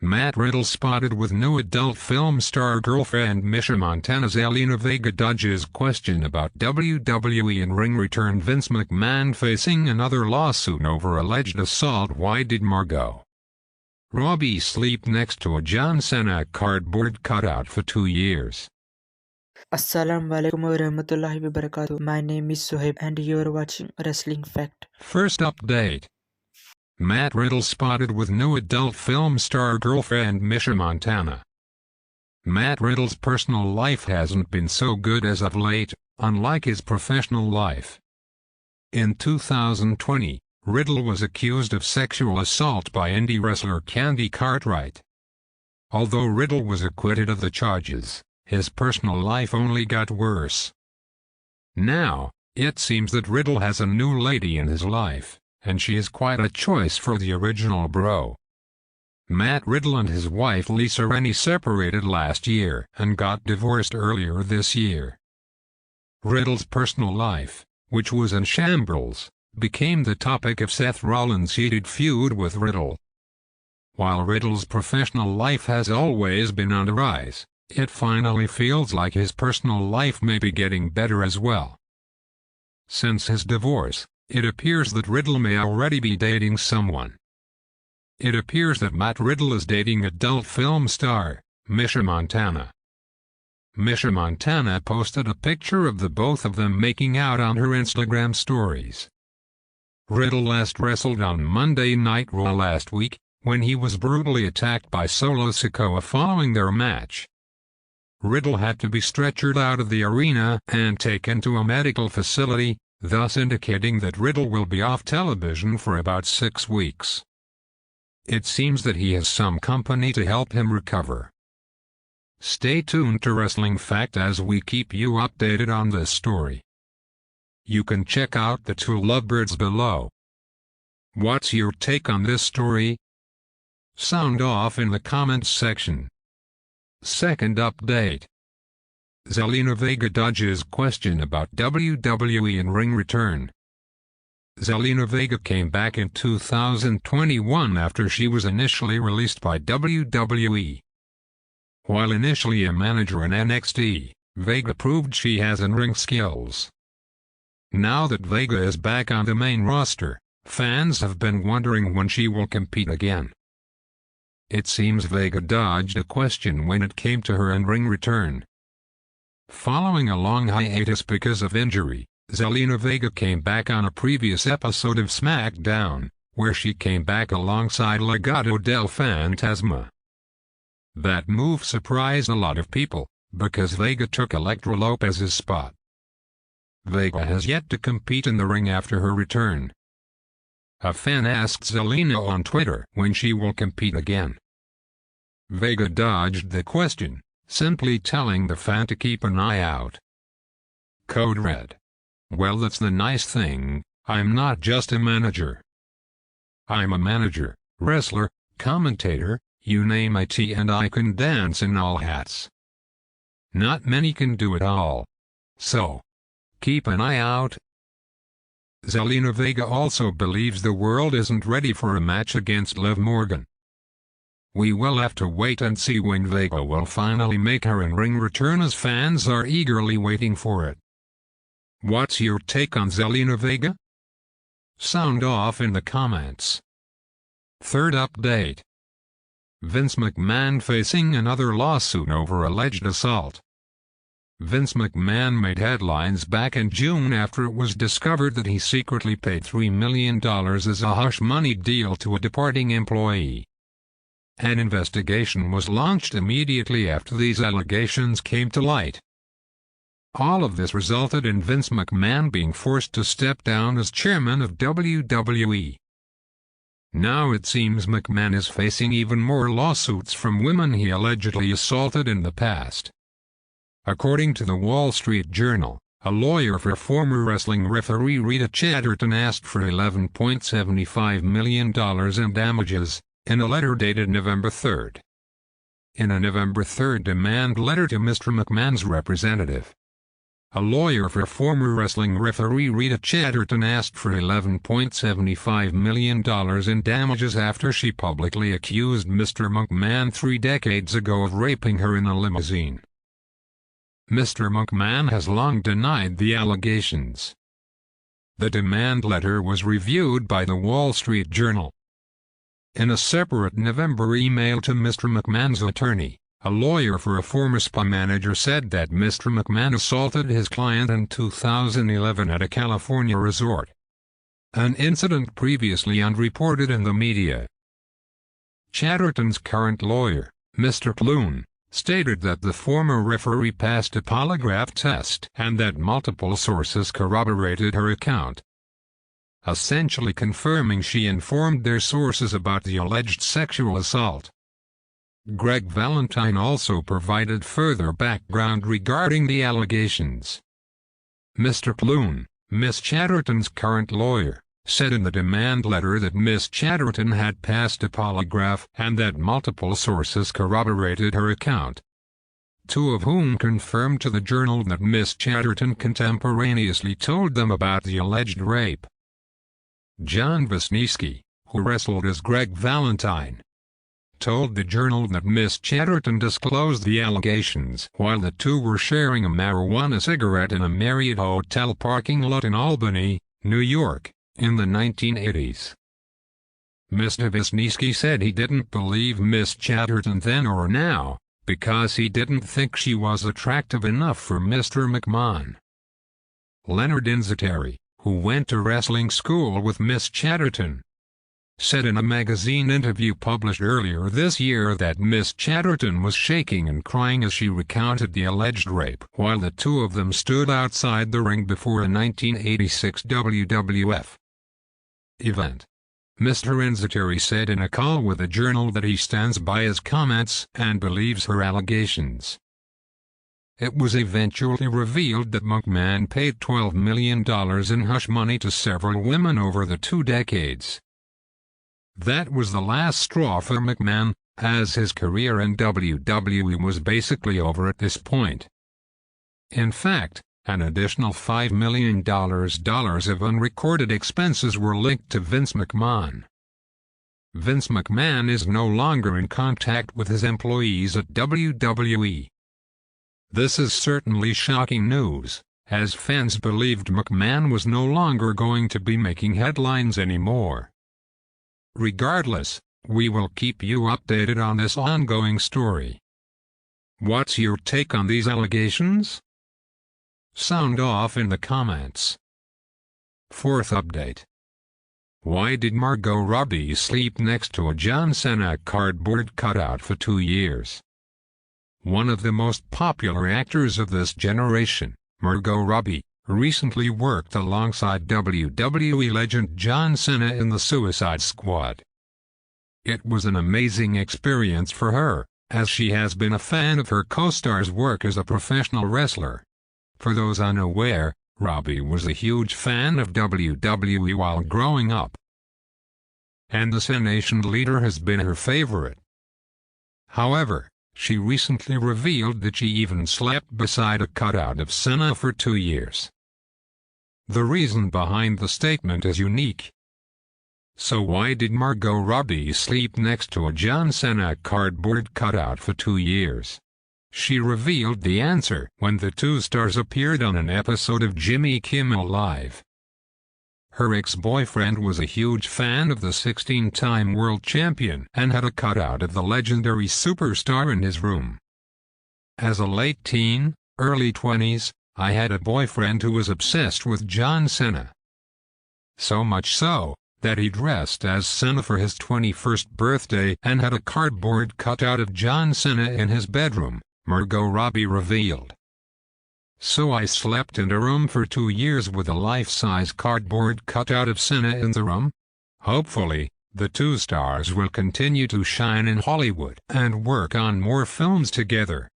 Matt Riddle spotted with new adult film star girlfriend MISHA. Montana's ZELINA VEGA dodges question about WWE in-ring return. Vince McMahon facing another lawsuit over alleged assault. Why did Margot Robbie sleep next to a John Cena cardboard cutout for 2 years? Assalamualaikum warahmatullahi wabarakatuh. My name is Sohaib and you're watching Wrestling Fact. First update. Matt Riddle spotted with new adult film star girlfriend MISHA. Montana. Matt Riddle's personal life hasn't been so good as of late, unlike his professional life. In 2020, Riddle was accused of sexual assault by indie wrestler Candy Cartwright. Although Riddle was acquitted of the charges, his personal life only got worse. Now, it seems that Riddle has a new lady in his life, and she is quite a choice for the original bro. Matt Riddle and his wife Lisa Rennie separated last year and got divorced earlier this year. Riddle's personal life, which was in shambles, became the topic of Seth Rollins' heated feud with Riddle. While Riddle's professional life has always been on the rise, it finally feels like his personal life may be getting better as well. Since his divorce, it appears that Riddle may already be dating someone. It appears that Matt Riddle is dating adult film star MISHA. Montana. MISHA Montana posted a picture of the both of them making out on her Instagram stories. Riddle last wrestled on Monday Night Raw last week, when he was brutally attacked by Solo Sikoa following their match. Riddle had to be stretchered out of the arena and taken to a medical facility, thus indicating that Riddle will be off television for about 6 weeks. It seems that he has some company to help him recover. Stay tuned to Wrestling Fact as we keep you updated on this story. You can check out the two lovebirds below. What's your take on this story? Sound off in the comments section. Second update. ZELINA VEGA dodges question about WWE in-ring return. ZELINA VEGA came back in 2021 after she was initially released by WWE. While initially a manager in NXT, Vega proved she has in-ring skills. Now that Vega is back on the main roster, fans have been wondering when she will compete again. It seems Vega dodged a question when it came to her in-ring return. Following a long hiatus because of injury, ZELINA VEGA came back on a previous episode of SmackDown, where she came back alongside Legado del Fantasma. That move surprised a lot of people, because Vega took Elektra Lopez's spot. Vega has yet to compete in the ring after her return. A fan asked ZELINA on Twitter when she will compete again. Vega dodged the question, simply telling the fan to keep an eye out. Code Red. Well, that's the nice thing, I'm not just a manager. I'm a manager, wrestler, commentator, you name it, and I can dance in all hats. Not many can do it all. So, keep an eye out. ZELINA VEGA also believes the world isn't ready for a match against Liv Morgan. We will have to wait and see when Vega will finally make her in-ring return, as fans are eagerly waiting for it. What's your take on ZELINA VEGA? Sound off in the comments. Third update. Vince McMahon facing another lawsuit over alleged assault. Vince McMahon made headlines back in June after it was discovered that he secretly paid $3 million as a hush-money deal to a departing employee. An investigation was launched immediately after these allegations came to light. All of this resulted in Vince McMahon being forced to step down as chairman of WWE. Now it seems McMahon is facing even more lawsuits from women he allegedly assaulted in the past. According to the Wall Street Journal, a lawyer for former wrestling referee Rita Chatterton asked for $11.75 million in damages, in a letter dated November 3. In a November 3 demand letter to Mr. McMahon's representative, a lawyer for former wrestling referee Rita Chatterton asked for $11.75 million in damages after she publicly accused Mr. McMahon 3 decades ago of raping her in a limousine. Mr. McMahon has long denied the allegations. The demand letter was reviewed by the Wall Street Journal. In a separate November email to Mr. McMahon's attorney, a lawyer for a former spa manager said that Mr. McMahon assaulted his client in 2011 at a California resort, an incident previously unreported in the media. Chatterton's current lawyer, Mr. Clune, stated that the former referee passed a polygraph test and that multiple sources corroborated her account, essentially confirming she informed their sources about the alleged sexual assault. Greg Valentine also provided further background regarding the allegations. Mr. Clune, Miss Chatterton's current lawyer, said in the demand letter that Miss Chatterton had passed a polygraph and that multiple sources corroborated her account, 2 of whom confirmed to the Journal that Miss Chatterton contemporaneously told them about the alleged rape. John Wisniewski, who wrestled as Greg Valentine, told the Journal that Miss Chatterton disclosed the allegations while the 2 were sharing a marijuana cigarette in a Marriott hotel parking lot in Albany, New York, in the 1980s. Mr. Wisniewski said he didn't believe Miss Chatterton then or now, because he didn't think she was attractive enough for Mr. McMahon. Leonard Inzateri, who went to wrestling school with Miss Chatterton, said in a magazine interview published earlier this year that Miss Chatterton was shaking and crying as she recounted the alleged rape while the 2 of them stood outside the ring before a 1986 WWF event. Mr. Inzateri said in a call with the Journal that he stands by his comments and believes her allegations. It was eventually revealed that McMahon paid $12 million in hush money to several women over the 2 decades. That was the last straw for McMahon, as his career in WWE was basically over at this point. In fact, an additional $5 million of unrecorded expenses were linked to Vince McMahon. Vince McMahon is no longer in contact with his employees at WWE. This is certainly shocking news, as fans believed McMahon was no longer going to be making headlines anymore. Regardless, we will keep you updated on this ongoing story. What's your take on these allegations? Sound off in the comments. 4th update. Why did Margot Robbie sleep next to a John Cena cardboard cutout for 2 years? One of the most popular actors of this generation, Margot Robbie, recently worked alongside WWE legend John Cena in the Suicide Squad. It was an amazing experience for her, as she has been a fan of her co-star's work as a professional wrestler. For those unaware, Robbie was a huge fan of WWE while growing up, and the Cenation leader has been her favorite. However, she recently revealed that she even slept beside a cutout of Cena for 2 years. The reason behind the statement is unique. So why did Margot Robbie sleep next to a John Cena cardboard cutout for 2 years? She revealed the answer when the 2 stars appeared on an episode of Jimmy Kimmel Live. Her ex-boyfriend was a huge fan of the 16-time world champion and had a cutout of the legendary superstar in his room. As a late teen, early 20s, I had a boyfriend who was obsessed with John Cena. So much so, that he dressed as Cena for his 21st birthday and had a cardboard cutout of John Cena in his bedroom, Margot Robbie revealed. So I slept in a room for 2 years with a life-size cardboard cutout of Cena in the room. Hopefully, the 2 stars will continue to shine in Hollywood and work on more films together.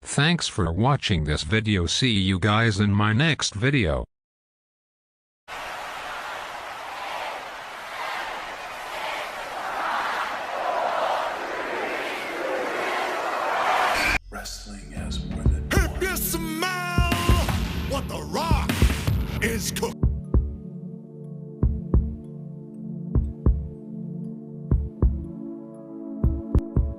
Thanks for watching this video. See you guys in my next video. Wrestling has more than one. is cooked.